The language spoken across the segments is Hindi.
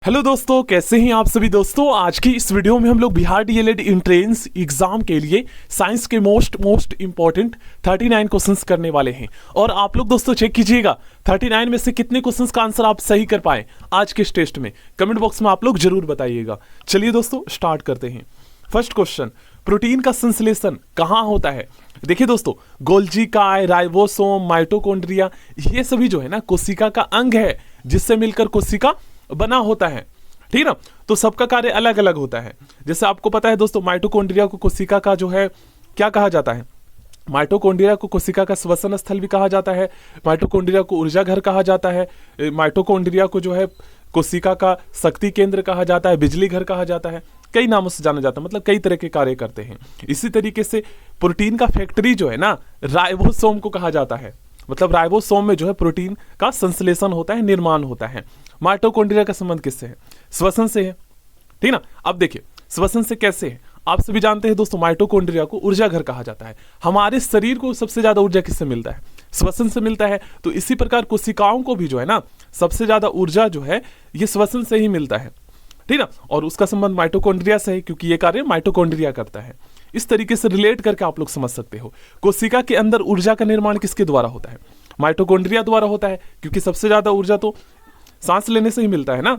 हेलो दोस्तों, कैसे हैं आप सभी दोस्तों। आज की इस वीडियो में हम लोग बिहार डीएलएड एंट्रेंस एग्जाम के लिए साइंस के मोस्ट इंपॉर्टेंट 39 क्वेश्चंस करने वाले हैं। और आप लोग दोस्तों चेक कीजिएगा 39 में से कितने क्वेश्चंस का आंसर आप सही कर पाए आज के इस टेस्ट में। कमेंट बॉक्स में आप लोग जरूर बताइएगा। चलिए दोस्तों स्टार्ट करते हैं। फर्स्ट क्वेश्चन, प्रोटीन का संश्लेषण कहाँ होता है। देखिए दोस्तों, गोल्जी काय, राइबोसोम, माइटोकॉन्ड्रिया, ये सभी जो है ना कोशिका का अंग है जिससे मिलकर कोशिका बना होता है। ठीक ना। तो सबका कार्य अलग अलग होता है। जैसे आपको पता है दोस्तों, माइटोकॉन्ड्रिया को कोशिका का जो है क्या कहा जाता है। माइटोकॉन्ड्रिया को कोशिका का श्वसन स्थल भी कहा जाता है। माइटोकॉन्ड्रिया को ऊर्जा घर कहा जाता है। माइटोकॉन्ड्रिया को जो है कोशिका का शक्ति केंद्र कहा जाता है, बिजली घर कहा जाता है। कई नामों से जाना जाता है, मतलब कई तरह के कार्य करते हैं। इसी तरीके से प्रोटीन का फैक्ट्री जो है ना राइबोसोम को कहा जाता है। मतलब राइबोसोम में जो है प्रोटीन का संश्लेषण होता है, निर्माण होता है। माइटोकॉन्ड्रिया का संबंध किससे है? श्वसन से है। ठीक ना। अब देखिए श्वसन से कैसे है, आप सभी जानते हैं दोस्तों, माइटोकॉन्ड्रिया को ऊर्जा घर कहा जाता है। हमारे शरीर को सबसे ज्यादा ऊर्जा किससे मिलता है? श्वसन से मिलता है। तो इसी प्रकार कोशिकाओं को भी जो है ना सबसे ज्यादा ऊर्जा जो है ये श्वसन से ही मिलता है। ठीक ना। और उसका संबंध माइटोकॉन्ड्रिया से है क्योंकि ये कार्य माइटोकॉन्ड्रिया करता है। इस तरीके से रिलेट करके आप लोग समझ सकते हो। कोशिका के अंदर ऊर्जा का निर्माण किसके द्वारा होता है? माइटोकॉन्ड्रिया द्वारा होता है, क्योंकि सबसे ज्यादा ऊर्जा तो सांस लेने से ही मिलता है ना,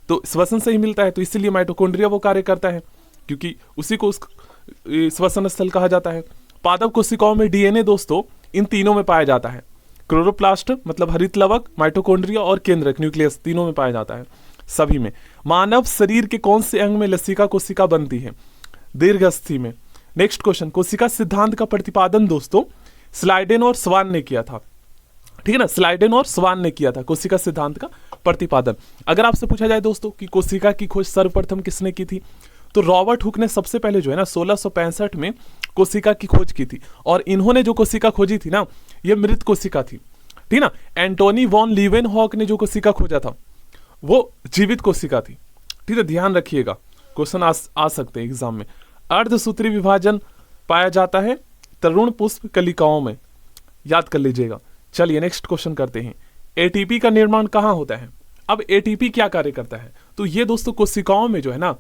तो श्वसन से ही मिलता है। तो इसीलिए माइटोकॉन्ड्रिया वो कार्य करता है, क्योंकि उसी को श्वसन स्थल कहा जाता है। पादप कोशिकाओं में डीएनए दोस्तों इन तीनों में पाया जाता है। क्लोरोप्लास्ट मतलब हरित लवक, माइटोकॉन्ड्रिया और केंद्रक न्यूक्लियस तीनों में पाया जाता है, सभी में। मानव शरीर के कौन से अंग में लसिका कोशिका बनती है? दीर्घस्थि में। नेक्स्ट क्वेश्चन, कोशिका सिद्धांत का प्रतिपादन दोस्तों स्लाइडेन और स्वान ने किया था। ठीक है ना, स्लाइडेन और स्वान ने किया था कोशिका सिद्धांत का प्रतिपादन। अगर आपसे पूछा जाए दोस्तों कि कोशिका की खोज सर्वप्रथम किसने की थी, तो रॉबर्ट हुक ने सबसे पहले जो है ना 1665 में कोशिका की खोज की थी। और इन्होंने जो कोशिका खोजी थी ना ये मृत कोशिका थी। ठीक ना। एंटोनी वॉन लीवेनहॉक ने जो कोशिका खोजा था वो जीवित कोशिका थी। ठीक है, ध्यान रखिएगा, क्वेश्चन आ सकते हैं एग्जाम में। अर्धसूत्री विभाजन पाया जाता है तरुण पुष्प कलिकाओं में, याद कर लीजिएगा। चलिए नेक्स्ट क्वेश्चन करते हैं। एटीपी का निर्माण कहाँ होता है? अब एटीपी क्या कार्य करता है? तो ये दोस्तों कोशिकाओं में जो है ना,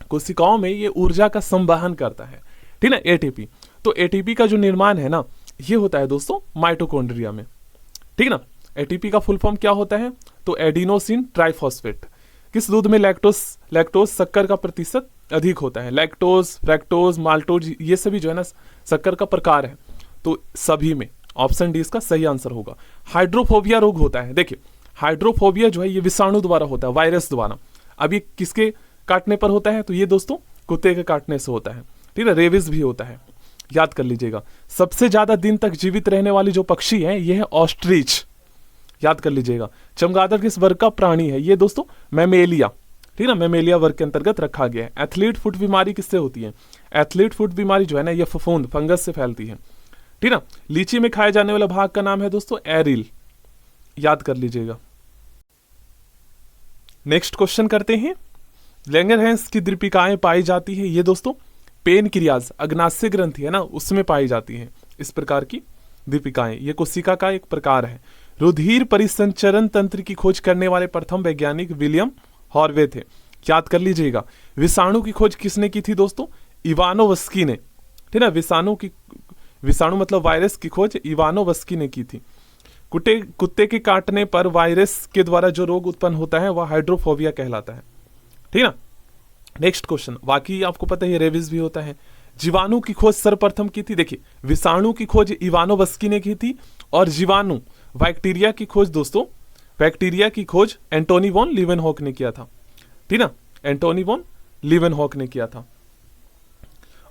कोशिकाओं में ये ऊर्जा का संवहन करता है। ठीक ना, एटीपी। तो एटीपी का जो निर्माण है ना ये होता है दोस्तों माइटोकॉन्ड्रिया में। ठीक ना। एटीपी का फुल फॉर्म क्या होता है? तो एडिनोसिन ट्राइफॉस्फेट। किस दूध में लैक्टोज शक्कर का प्रतिशत अधिक होता है? लैक्टोज, फ्रैक्टोज, माल्टोज, ये सभी जो है ना शक्कर का प्रकार है। तो सभी में ऑप्शन डी इसका सही आंसर होगा। हाइड्रोफोबिया रोग होता है। देखिए हाइड्रोफोबिया जो है ये विषाणु द्वारा होता है, वायरस द्वारा। अब ये किसके काटने पर होता है? तो ये दोस्तों कुत्ते के काटने से होता है। ठीक है, रेबिस भी होता है, याद कर लीजिएगा। सबसे ज्यादा दिन तक जीवित रहने वाली जो पक्षी है ये है ऑस्ट्रिच, याद कर लीजिएगा। चमगादड़ किस वर्ग का प्राणी है? ये दोस्तों मैमेलिया। ठीक ना, मैमेलिया वर्ग के अंतर्गत रखा गया है। एथलीट फुट बीमारी किससे होती है? एथलीट फुट बीमारी जो है ना ये फफूंद फंगस से फैलती है। ठीक ना। लीची में खाए जाने वाला भाग का नाम है दोस्तों एरिल, याद कर लीजिएगा। नेक्स्ट क्वेश्चन करते हैं। लैंगरहैंस की दीपिकाएं पाई जाती है, ये दोस्तों पेनक्रियाज अग्नाशय ग्रंथि है ना उसमें पाई जाती है। इस प्रकार की दीपिकाएं ये कोशिका का एक प्रकार है। रुधिर परिसंचरण तंत्र की खोज करने वाले प्रथम वैज्ञानिक विलियम हॉर्वे थे, याद कर लीजिएगा। विषाणु की खोज किसने की थी दोस्तों? इवानोवस्की ने। ठीक है, विषाणु मतलब वायरस की खोज इवानोवस्की ने की थी। कुत्ते के काटने पर वायरस के द्वारा जो रोग उत्पन्न होता है वह हाइड्रोफोबिया कहलाता है। ठीक है ना। नेक्स्ट क्वेश्चन, बाकी आपको पता है रेबिस भी होता है। जीवाणु की खोज सर्वप्रथम की थी, देखिए विषाणु की खोज इवानोवस्की ने की थी और जीवाणु बैक्टीरिया की खोज दोस्तों एंटोनी वॉन लीवेनहॉक ने किया था। ठीक ना, एंटोनी वॉन लीवेनहॉक ने किया था।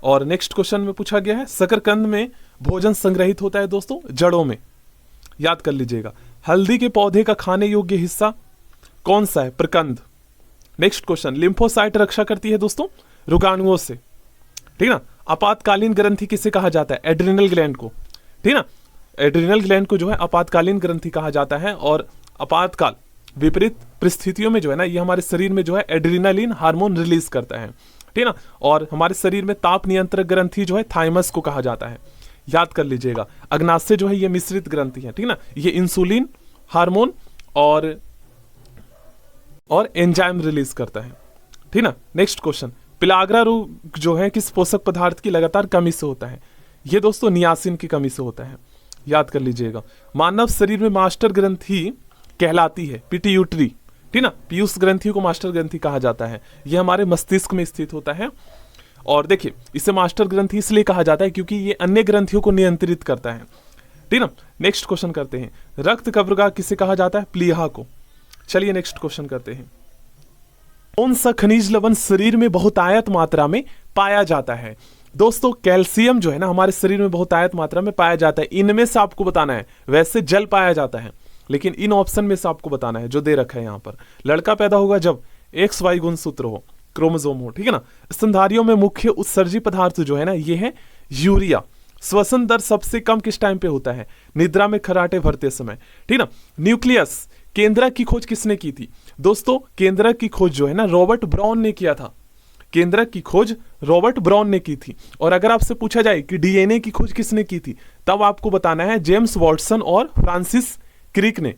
और नेक्स्ट क्वेश्चन में पूछा गया है शकरकंद में भोजन संग्रहित होता है दोस्तों जड़ों में, याद कर लीजिएगा। हल्दी के पौधे का खाने योग्य हिस्सा कौन सा है? प्रकंद। नेक्स्ट क्वेश्चन, लिम्फोसाइट रक्षा करती है दोस्तों रोगाणुओं से। ठीक ना। आपातकालीन ग्रंथि किसे कहा जाता है? एड्रिनल ग्लैंड को। ठीक ना, एड्रिनल ग्लैंड को जो है आपातकालीन ग्रंथि कहा जाता है। और आपातकाल विपरीत परिस्थितियों में जो है ना ये हमारे शरीर में जो है एड्रिनालिन हार्मोन रिलीज करता है। ठीक ना। और हमारे शरीर में ताप नियंत्रक ग्रंथि जो है थाइमस को कहा जाता है, याद कर लीजिएगा। अग्नाशय जो है ये मिश्रित ग्रंथि है। ठीक ना, ये इंसुलिन हार्मोन और और एंजाइम रिलीज करता है, ठीक ना। नेक्स्ट क्वेश्चन, पिलाग्रा रोग जो है किस पोषक पदार्थ की लगातार कमी से होता है? ये दोस्तों नियासिन की कमी से होता है, याद कर लीजिएगा। मानव शरीर में मास्टर ग्रंथि कहलाती है पिट्यूटरी, ठीक ना। पीयूष ग्रंथि को मास्टर ग्रंथि कहा जाता है, यह हमारे मस्तिष्क में स्थित होता है। और देखिए इसे मास्टर ग्रंथि इसलिए कहा जाता है क्योंकि ये अन्य ग्रंथियों को नियंत्रित करता है, ठीक ना। नेक्स्ट क्वेश्चन करते हैं, रक्त कब्रगाह किसे कहा जाता है? प्लीहा को। चलिए नेक्स्ट क्वेश्चन करते हैं, कौन सा खनिज लवण शरीर में बहुतायत मात्रा में पाया जाता है? दोस्तों कैल्शियम जो है ना हमारे शरीर में बहुतायत मात्रा में पाया जाता है। इनमें से आपको बताना है, वैसे जल पाया जाता है लेकिन इन ऑप्शन में से आपको बताना है जो दे रखा है यहाँ पर। लड़का पैदा होगा जब XY गुणसूत्र हो, क्रोमोसोम हो, ठीक है ना। स्तनधारियों में मुख्य उत्सर्जी पदार्थ जो है ना ये है यूरिया। श्वसन दर सबसे कम किस टाइम पे होता है? निद्रा में खराटे भरते समय, ठीक ना। न्यूक्लियस केंद्रक की खोज किसने की थी? दोस्तों केंद्रक की खोज जो है ना रॉबर्ट ब्राउन ने किया था। केंद्रक की खोज रॉबर्ट ब्राउन ने की थी। और अगर आपसे पूछा जाए कि डीएनए की खोज किसने की थी, तब आपको बताना है जेम्स वाटसन और फ्रांसिस क्रिक ने,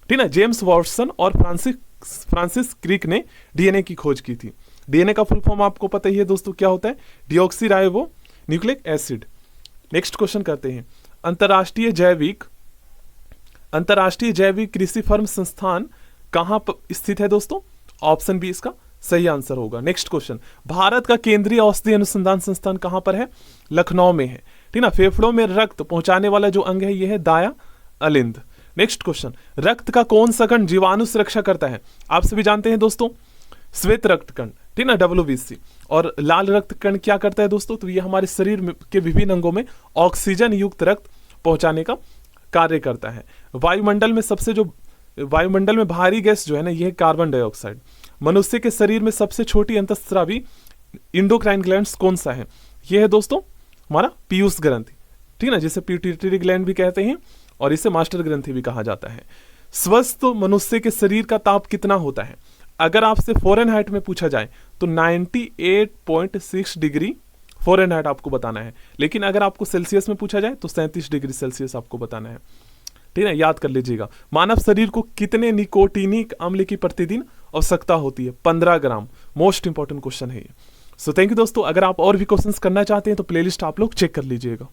ठीक ना। जेम्स वाटसन और फ्रांसिस क्रिक ने डीएनए की खोज की थी। डीएनए का फुल फॉर्म आपको पता ही है दोस्तों, क्या होता है? Deoxyribo nucleic acid. Next question करते हैं, अंतर्राष्ट्रीय जैविक कृषि फर्म संस्थान कहां पर स्थित है दोस्तों? ऑप्शन बी इसका सही आंसर होगा। नेक्स्ट क्वेश्चन, भारत का केंद्रीय औषधि अनुसंधान संस्थान कहां पर है? लखनऊ में है, ठीक ना। फेफड़ों में रक्त पहुंचाने वाला जो अंग है यह है दाया अलिंद। नेक्स्ट क्वेश्चन, रक्त का कौन सा कण जीवाणु सुरक्षा करता है? आप सभी जानते हैं दोस्तों श्वेत रक्त कण, ठीक ना, WBC। और लाल रक्त कण क्या करता है दोस्तों? तो ये हमारे शरीर के विभिन्न अंगों में ऑक्सीजन युक्त रक्त पहुंचाने का कार्य करता है। वायुमंडल में भारी गैस जो है ना यह कार्बन डाइऑक्साइड। मनुष्य के शरीर में सबसे छोटी अंतःस्रावी इंडोक्राइन ग्लैंड्स कौन सा है? यह है दोस्तों हमारा पीयूष ग्रंथि, ठीक ना, जिसे पिट्यूटरी ग्लैंड भी कहते हैं और इसे मास्टर ग्रंथि भी कहा जाता है। स्वस्थ मनुष्य के शरीर का ताप कितना होता है? अगर आपसे फ़ारेनहाइट में पूछा जाए तो 98.6 डिग्री फ़ारेनहाइट आपको बताना है, लेकिन अगर आपको सेल्सियस में पूछा जाए तो 37 डिग्री सेल्सियस आपको बताना है, ठीक है, याद कर लीजिएगा। मानव शरीर को कितने निकोटीनिक अम्ल की प्रतिदिन आवश्यकता होती है? 15 ग्राम। मोस्ट इंपॉर्टेंट क्वेश्चन है ये। सो थैंक यू दोस्तों, अगर आप और भी क्वेश्चंस करना चाहते हैं तो प्लेलिस्ट आप लोग चेक कर लीजिएगा।